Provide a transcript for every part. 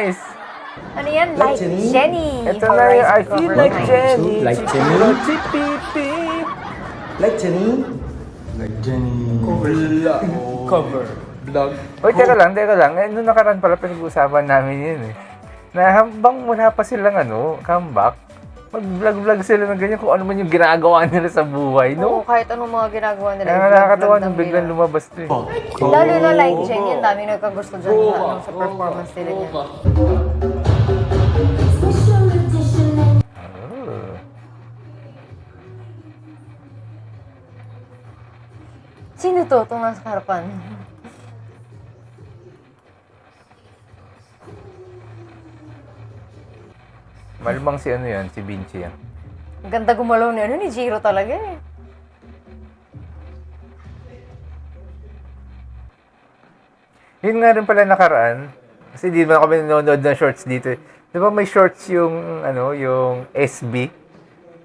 nice. Ano yan? Like Like Jenny? Jenny. Ito na yung I feel like Jenny. Like Jenny? Chipi-pi. Like Jenny? Like Jenny. Cover. Vlog. Oy, teka lang. Nung nakaraan pala, pinag-uusapan namin yun eh. Na habang wala pa silang comeback, mag-vlog-vlog sila ng ganyan kung ano man yung ginagawa nila sa buhay, Oo, no? kahit anong mga ginagawa nila. Kaya nakakatawa nung biglang lumabas to eh. Lalo na like Jenny, ang daming nagkagusto dyan sa performance nila niya. Oh. Sino to? Itong nasa harapan. Malamang si si Vinci yan. Ang ganda gumalaw ni Jiro talaga eh. Yun nga rin pala nakaraan, kasi di ba kami nanonood ng shorts dito eh. Di ba may shorts yung, yung SB,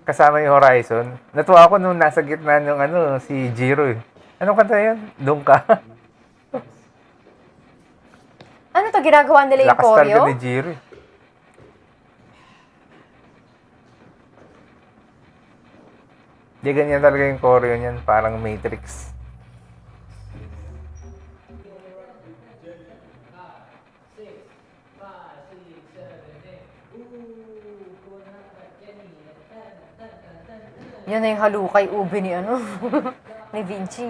kasama yung Horizon. Natuwa ako nung nasa gitna ng si Jiro eh. Anong kanta yun? Doon ka. Ano to, ginagawa nila yung Lakas choreo? talaga ni Jiro eh. Di ganyan talaga yung choreo niyan, parang Matrix. Yun na yung halukay ube ni ni Vinci.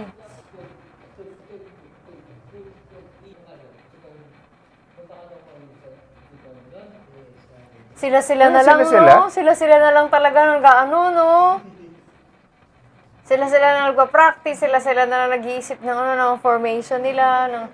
Sila-sila na lang, Sila-sila? no? Sila-sila na lang talaga no? Sila-sila na nagpa-practice, sila-sila na nag-iisip ng formation nila, ng...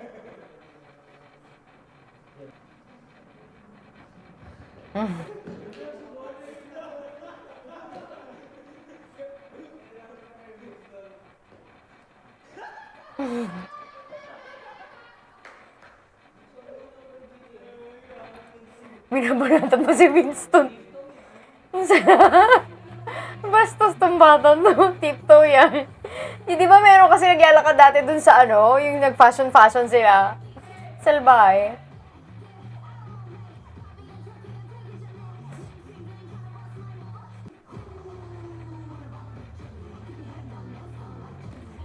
Binabanatan mo si Winston. Bastos tong bata no, tiptoe yan. Di ba meron kasi naglalakad dati dun sa yung nag-fashion sila. Salbahe.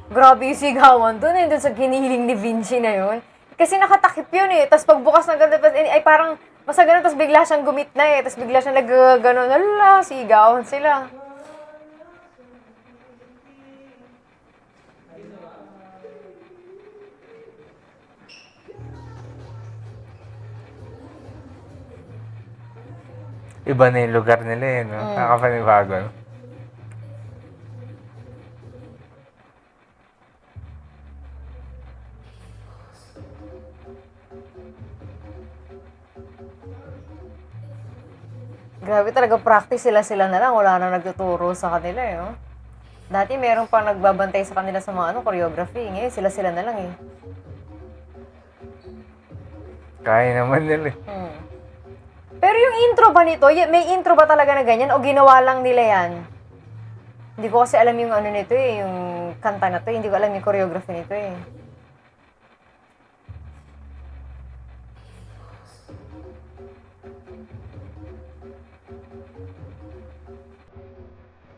Grabe yung sigawan dun dun sa giniling ni Vinci na yun. Kasi nakatakip yun eh. Tapos pagbukas ng ganda, ay parang basta ganun, tapos bigla siyang gumit na eh. Tapos bigla siyang nag-ganon. Hala, sigawan sila. Iba na yung lugar nila eh, no? Nakakapanibago, no? Grabe talaga, practice sila na lang. Wala na nagtuturo sa kanila eh. Oh. Dati meron pa nagbabantay sa kanila sa mga choreography. Ngayon sila na lang eh. Kaya naman nila eh. Pero yung intro ba nito, may intro ba talaga na ganyan o ginawa lang nila yan? Hindi ko kasi alam yung nito eh, yung kanta na to. Hindi ko alam yung choreography nito eh.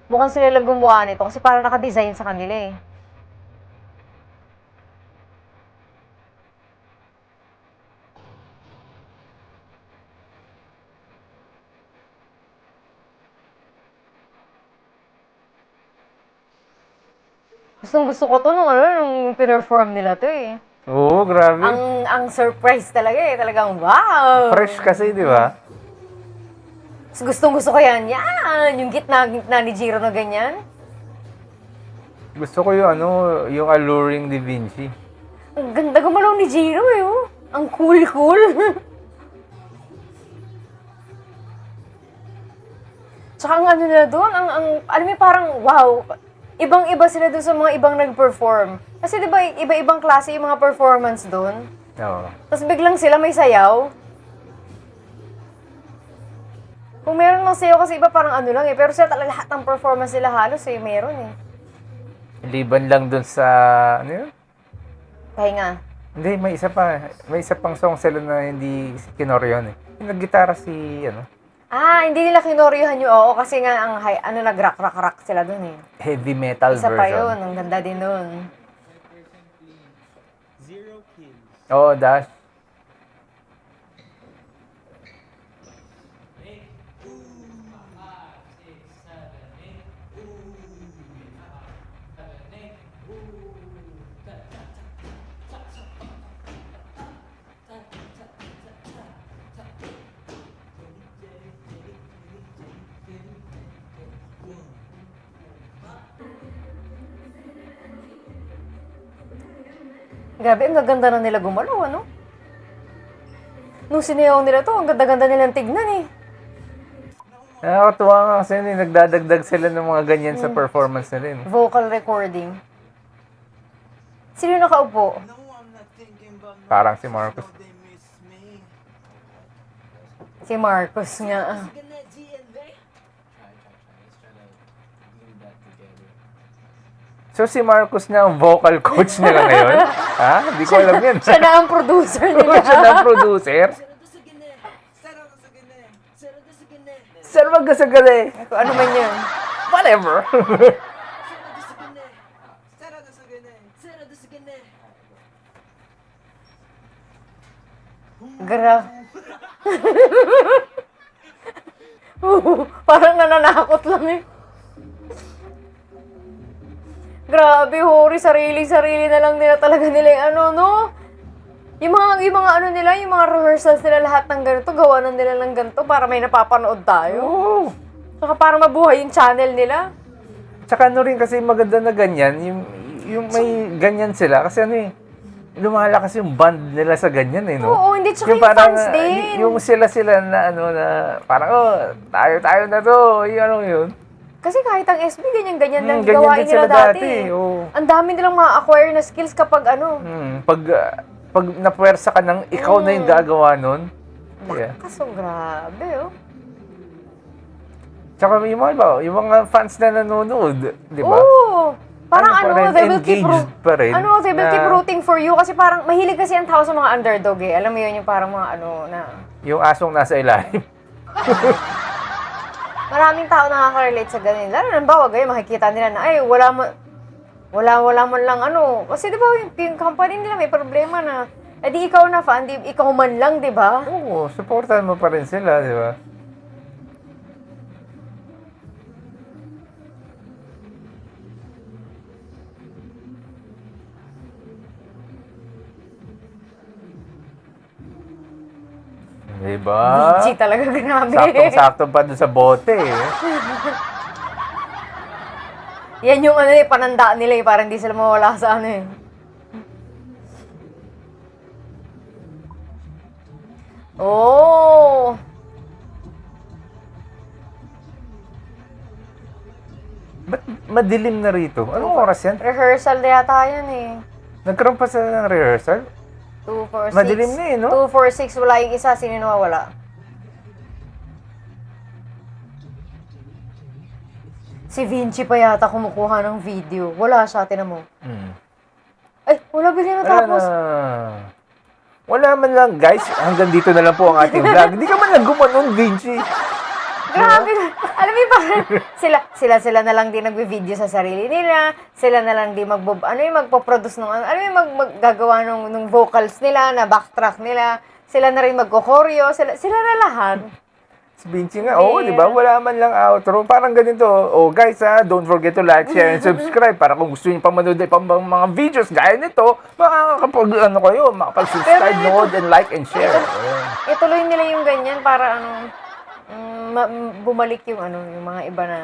Mukhang sila lang gumawa nito kasi parang naka-design sa kanila eh. Gusto ko to nung pinerform nila to eh. Oo, grabe. Ang surprise talaga eh. Talagang wow! Fresh kasi, di ba? Gustong-gusto ko yan. Yan! Yung gitna ni Jiro na ganyan. Gusto ko yung alluring ni Vinci. Ang ganda gumalaw ni Jiro eh. Oh. Ang cool. Tsaka ang nila doon, alam mo parang wow. Ibang-iba sila doon sa mga ibang nag-perform. Kasi di ba iba-ibang klase yung mga performance doon? Oo. Tapos biglang sila may sayaw. Kung meron ng sayaw kasi iba parang lang eh. Pero sila talaga lahat ng performance nila halos eh. Meron eh. Liban lang dun sa, Pahinga. Hindi, may isa pa. May isa pang song sila na hindi kinoryon eh. Yung naggitara si, ano, Hindi nila kinoryohan yung oo kasi nga ang nag-rock sila dun eh. heavy metal Isa pa version. yun, ang ganda din dun. Oo, Dash. Grabe, ang gaganda na nila gumalaw, ano? Nung sinayaw nila to, ang ganda-ganda nilang tignan eh. Nakakatuwa nga kasi nagdadagdag sila ng mga ganyan sa performance nila. Vocal recording. Sino nakaupo? Parang si Marcos. Si Marcos nga. So si Marcos na ang vocal coach nila ngayon? Ha? Hindi ko alam yan. Siya na ang producer nila. Siya na ang producer? Sir, magkasagali. Kung ano man yun. Whatever. Parang nananakot lang eh. Grabe, Hori, sarili-sarili na lang nila talaga nila yung ano, no? Yung mga ano nila, yung mga rehearsals nila, lahat ng ganito, gawa na nila ng ganito para may napapanood tayo. Oo. Saka para mabuhay yung channel nila. Tsaka ano rin kasi maganda na ganyan, yung may ganyan sila. Kasi ano eh, lumalakas yung band nila sa ganyan eh, no? Oo, hindi, tsaka yung parang, fans din. Yung sila na ano na, parang, tayo na to, yung ano yun. Kasi kahit ang SB, ganyan-ganyan lang Ganyan gawain din nila sila dati. dati, oo. Ang dami nilang ma-acquire na skills kapag ano. Pag napuwersa ka ng ikaw na yung gagawa nun. Yeah. Kaso grabe, oh. Tsaka yung mga fans na nanonood, di ba? Oo! Parang Ano pa rin, they will keep engaged pa rin they will na- keep rooting for you kasi parang mahilig kasi ang tao sa mga underdog eh. Alam mo yun, yung parang mga ano na... Yung asong nasa ilalim. Maraming tao nakaka-relate sa ganun. Lalo nang bawa ngayon, makikita nila na, ay, wala man lang ano. Kasi di ba, yung company nila may problema na, di ikaw na fan, di ikaw man lang, di ba? Oo, supportan mo pa rin sila, di ba? Di ba? G talaga, grabe. Saktong-sakto pa dun sa bote eh. Yan yung ano eh, panandaan nila eh, para hindi sila mawala sa ano eh. Oh! Ba't madilim na rito? Anong oras yan? Rehearsal na yata yan eh. Nagkaroon pa sa ng rehearsal? 2, 4, 6. Madilim na eh, no? 2, 4, 6. Wala yung isa. Sino yung nawawala? Si Vinci pa yata kumukuha ng video. Wala siya. Tinan mo. Ay, wala bigla na Wala tapos. na. Wala man lang, guys. Hanggang dito na lang po ang ating vlog. Hindi ka man lang gumanon, Vinci. Grabe. Alam mo yung parang sila na lang din nagbe-video sa sarili nila. Sila na lang din magpo-produce ng ano yung maggagawa nung vocals nila, na backtrack nila. Sila na rin magko-choreo. Sila na lahat. Si Vinci nga, oo, di ba? Wala man lang outro. Parang ganito. Oh, guys, don't forget to like, share, and subscribe. Para kung gusto niyo pang manood pang mga videos gaya nito, makakapag-subscribe, nood, and like, and share. Ayan. Ituloy nila yung ganyan para bumalik yung yung mga iba na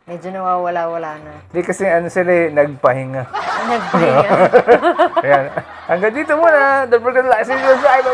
medyo nawawala-wala na. Di kasi sila nagpahinga. Nagpahinga. Ayan. Hanggang dito muna. Don't forget to like, share, and subscribe.